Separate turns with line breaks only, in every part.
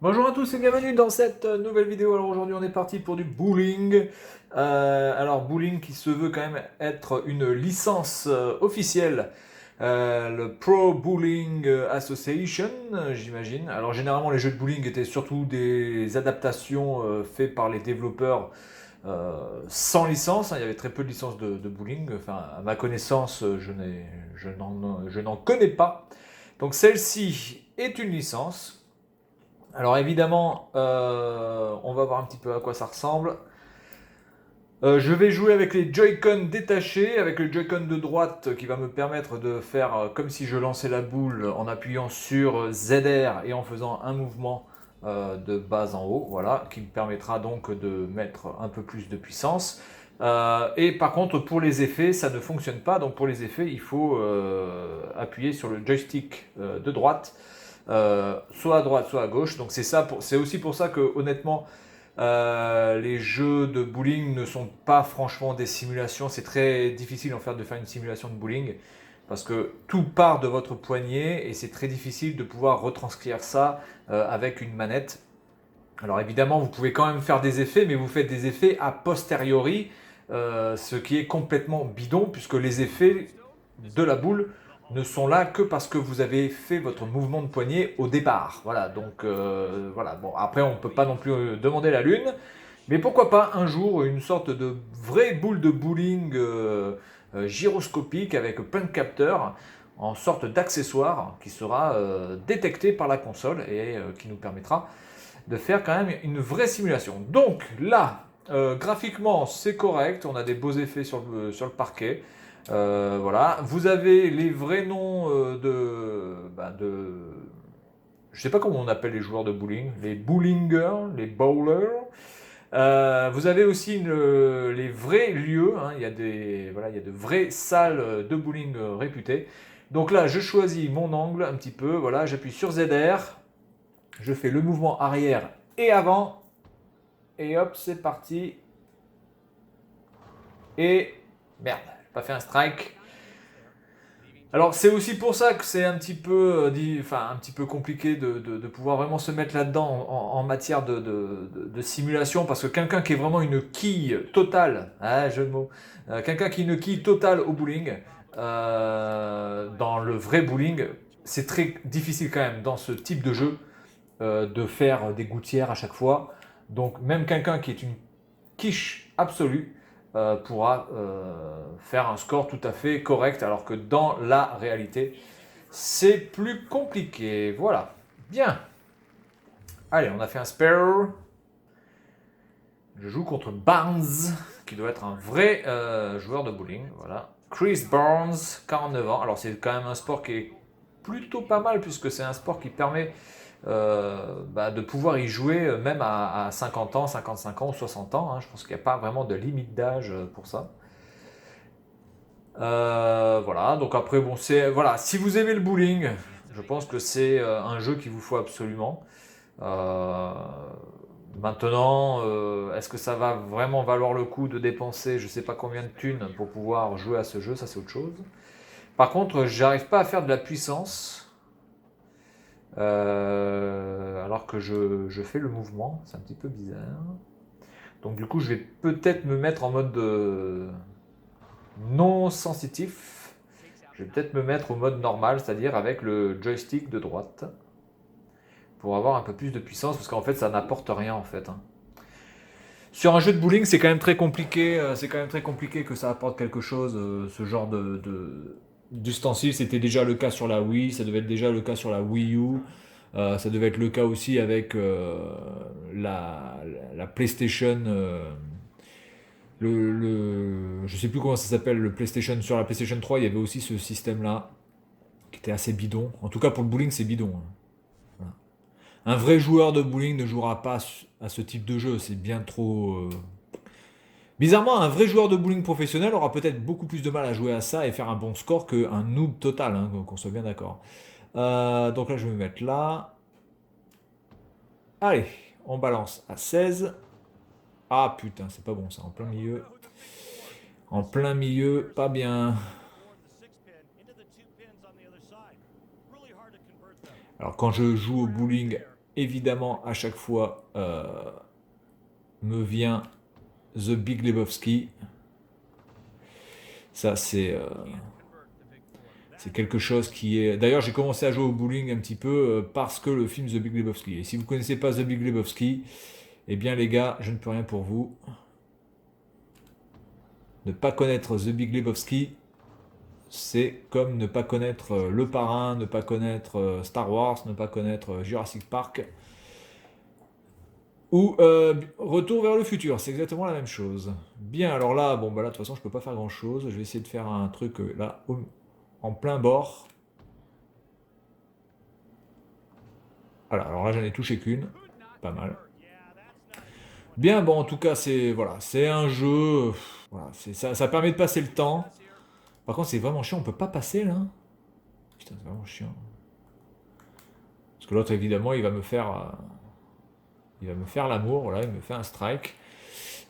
Bonjour à tous et bienvenue dans cette nouvelle vidéo. Alors aujourd'hui on est parti pour du bowling. Alors bowling qui se veut quand même être une licence officielle. Le Pro Bowling Association, j'imagine. Alors généralement les jeux de bowling étaient surtout des adaptations faites par les développeurs sans licence. Il y avait très peu de licences de bowling. Enfin à ma connaissance je n'en connais pas. Donc celle-ci est une licence. Alors évidemment, on va voir un petit peu à quoi ça ressemble. Je vais jouer avec les Joy-Con détachés, avec le Joy-Con de droite qui va me permettre de faire comme si je lançais la boule en appuyant sur ZR et en faisant un mouvement de bas en haut, voilà, qui me permettra donc de mettre un peu plus de puissance. Et par contre, pour les effets, ça ne fonctionne pas. Donc pour les effets, il faut appuyer sur le joystick de droite, soit à droite, soit à gauche. Donc c'est aussi pour ça que honnêtement, les jeux de bowling ne sont pas franchement des simulations. C'est très difficile en fait de faire une simulation de bowling parce que tout part de votre poignet et c'est très difficile de pouvoir retranscrire ça avec une manette. Alors évidemment, vous pouvez quand même faire des effets, mais vous faites des effets a posteriori, ce qui est complètement bidon puisque les effets de la boule ne sont là que parce que vous avez fait votre mouvement de poignet au départ. Voilà, donc voilà. Bon, après, on ne peut pas non plus demander la lune, mais pourquoi pas un jour une sorte de vraie boule de bowling gyroscopique avec plein de capteurs en sorte d'accessoire qui sera détecté par la console et qui nous permettra de faire quand même une vraie simulation. Donc là, graphiquement, c'est correct. On a des beaux effets sur le parquet. Voilà. Vous avez les vrais noms de. Je ne sais pas comment on appelle les joueurs de bowling. Les bowlingers, les bowlers. Vous avez aussi les vrais lieux. Hein. Voilà, il y a de vraies salles de bowling réputées. Donc là, je choisis mon angle un petit peu. Voilà, j'appuie sur ZR. Je fais le mouvement arrière et avant. Et hop, c'est parti. Et merde, j'ai pas fait un strike. Alors c'est aussi pour ça que c'est un petit peu, un petit peu compliqué de pouvoir vraiment se mettre là-dedans en matière de simulation, parce que quelqu'un qui est vraiment une quille totale, hein, jeu de mots, quelqu'un qui est une quille totale au bowling, dans le vrai bowling, c'est très difficile quand même dans ce type de jeu de faire des gouttières à chaque fois. Donc même quelqu'un qui est une quiche absolue pourra faire un score tout à fait correct, alors que dans la réalité, c'est plus compliqué. Voilà. Bien. Allez, on a fait un spare. Je joue contre Barnes, qui doit être un vrai joueur de bowling. Voilà. Chris Barnes, 49 ans. Alors c'est quand même un sport qui est plutôt pas mal, puisque c'est un sport qui permet de pouvoir y jouer même à 50 ans, 55 ans ou 60 ans. Hein. Je pense qu'il n'y a pas vraiment de limite d'âge pour ça. Voilà, donc après, bon, voilà, si vous aimez le bowling, je pense que c'est un jeu qu'il vous faut absolument. Euh, Maintenant, est-ce que ça va vraiment valoir le coup de dépenser je sais pas combien de thunes pour pouvoir jouer à ce jeu? Ça, c'est autre chose. Par contre, j'arrive pas à faire de la puissance alors que je fais le mouvement. C'est un petit peu bizarre. Donc du coup, je vais peut-être me mettre en mode non sensitif. Je vais peut-être me mettre au mode normal, c'est-à-dire avec le joystick de droite, pour avoir un peu plus de puissance, parce qu'en fait, ça n'apporte rien en fait. Hein. Sur un jeu de bowling, c'est quand même très compliqué. C'est quand même très compliqué que ça apporte quelque chose. Ce genre d'ustensile, c'était déjà le cas sur la Wii, ça devait être déjà le cas sur la Wii U. Ça devait être le cas aussi avec la PlayStation. Je sais plus comment ça s'appelle, le PlayStation. Sur la PlayStation 3, il y avait aussi ce système-là, qui était assez bidon. En tout cas, pour le bowling, c'est bidon. Hein. Voilà. Un vrai joueur de bowling ne jouera pas à ce type de jeu. C'est bien trop. Bizarrement, un vrai joueur de bowling professionnel aura peut-être beaucoup plus de mal à jouer à ça et faire un bon score qu'un noob total, hein, qu'on soit bien d'accord. Donc là, je vais me mettre là. Allez, on balance à 16. Ah putain, c'est pas bon ça, en plein milieu. En plein milieu, pas bien. Alors quand je joue au bowling évidemment, à chaque fois, me vient The Big Lebowski. Ça, c'est quelque chose qui est... D'ailleurs, j'ai commencé à jouer au bowling un petit peu parce que le film The Big Lebowski. Et si vous ne connaissez pas The Big Lebowski, eh bien les gars, je ne peux rien pour vous. Ne pas connaître The Big Lebowski, c'est comme ne pas connaître Le Parrain, ne pas connaître Star Wars, ne pas connaître Jurassic Park ou Retour vers le futur. C'est exactement la même chose. Bien, alors là, bon, bah là, de toute façon, je peux pas faire grand chose. Je vais essayer de faire un truc là, en plein bord. Voilà, alors là, j'en ai touché qu'une. Pas mal. Bien, bon, en tout cas, c'est voilà, c'est un jeu. Voilà, ça permet de passer le temps. Par contre, c'est vraiment chiant. On peut pas passer là. Putain, c'est vraiment chiant. Parce que l'autre, évidemment, il va me faire l'amour. Voilà, il me fait un strike.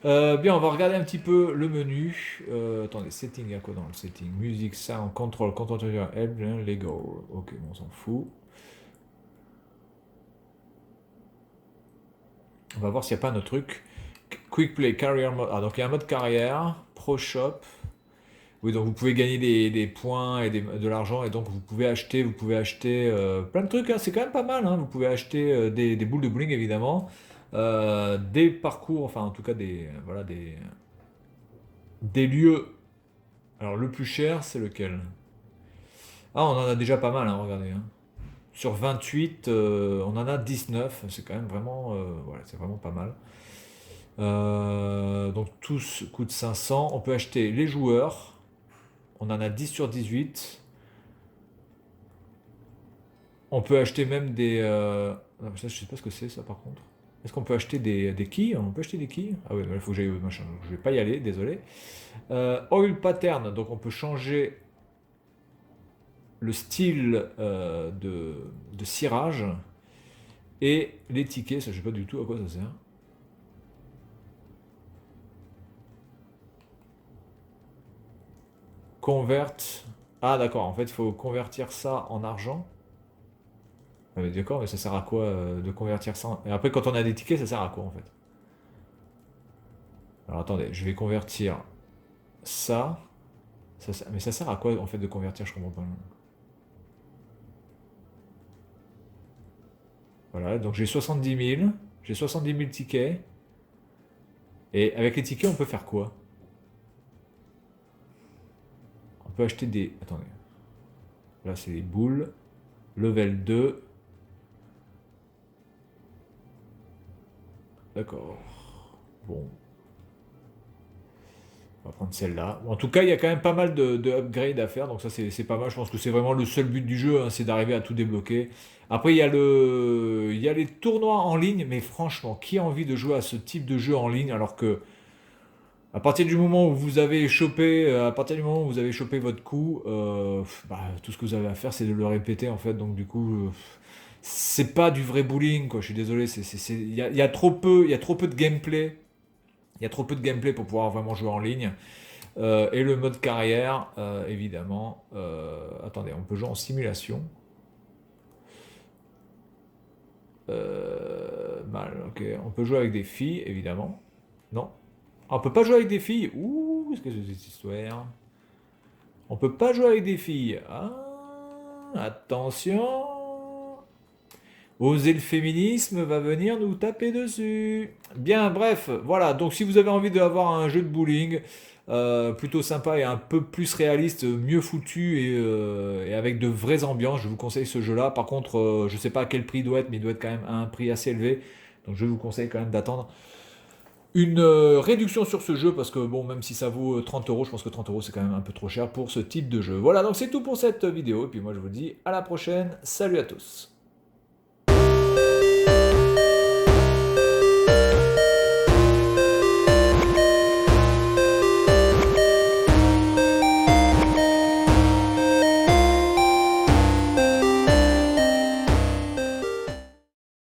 Bien, on va regarder un petit peu le menu. Attendez, setting, il y a quoi dans le setting? Music, sound, control, help, Lego. Ok, bon, on s'en fout. On va voir s'il n'y a pas un autre truc. Quick Play, Career Mode. Ah, donc il y a un mode carrière, Pro Shop. Oui, donc vous pouvez gagner des points et de l'argent, et donc vous pouvez acheter plein de trucs, hein. C'est quand même pas mal, hein. Vous pouvez acheter des boules de bowling, évidemment, des parcours, enfin en tout cas voilà, des lieux. Alors le plus cher, c'est lequel? Ah, on en a déjà pas mal, hein, regardez, hein. Sur 28, on en a 19, c'est quand même vraiment, voilà, c'est vraiment pas mal. Donc tous coûtent 500. On peut acheter les joueurs. On en a 10 sur 18. On peut acheter même des... non, ça, je sais pas ce que c'est, ça, par contre. Est-ce qu'on peut acheter des quilles? On peut acheter des quilles? Ah oui, il faut que j'aille... machin. Je vais pas y aller, désolé. Oil pattern. Donc, on peut changer le style de cirage. Et les tickets, ça, je sais pas du tout à quoi ça sert. Convert. Ah, d'accord. En fait, il faut convertir ça en argent. Ah, mais d'accord, mais ça sert à quoi de convertir ça Et après, quand on a des tickets, ça sert à quoi en fait? Alors attendez, je vais convertir ça. Mais ça sert à quoi en fait de convertir? Je comprends pas. Voilà, donc j'ai 70 000. J'ai 70 000 tickets. Et avec les tickets, on peut faire quoi? On peut acheter des... Attendez. Là, c'est les boules. Level 2. D'accord. Bon. On va prendre celle-là. En tout cas, il y a quand même pas mal de upgrades à faire, donc ça c'est pas mal. Je pense que c'est vraiment le seul but du jeu, hein, c'est d'arriver à tout débloquer. Après, il y a les tournois en ligne, mais franchement, qui a envie de jouer à ce type de jeu en ligne alors que à partir du moment où vous avez chopé, votre coup, bah, tout ce que vous avez à faire, c'est de le répéter en fait. Donc du coup, c'est pas du vrai bowling, quoi. Je suis désolé, il y a trop peu, il y a trop peu de gameplay. Il y a trop peu de gameplay pour pouvoir vraiment jouer en ligne. Et le mode carrière, évidemment. Attendez, on peut jouer en simulation. Mal, ok. On peut jouer avec des filles, évidemment. Non. Ah, on peut pas jouer avec des filles. Ouh, qu'est-ce que c'est cette histoire? On peut pas jouer avec des filles. Ah, attention. Oser le féminisme va venir nous taper dessus. Bien, bref, voilà. Donc, si vous avez envie d'avoir un jeu de bowling plutôt sympa et un peu plus réaliste, mieux foutu et avec de vraies ambiances, je vous conseille ce jeu-là. Par contre, je sais pas à quel prix il doit être, mais il doit être quand même à un prix assez élevé. Donc, je vous conseille quand même d'attendre une réduction sur ce jeu parce que, bon, même si ça vaut 30 euros, je pense que 30 euros c'est quand même un peu trop cher pour ce type de jeu. Voilà, donc c'est tout pour cette vidéo. Et puis, moi, je vous dis à la prochaine. Salut à tous.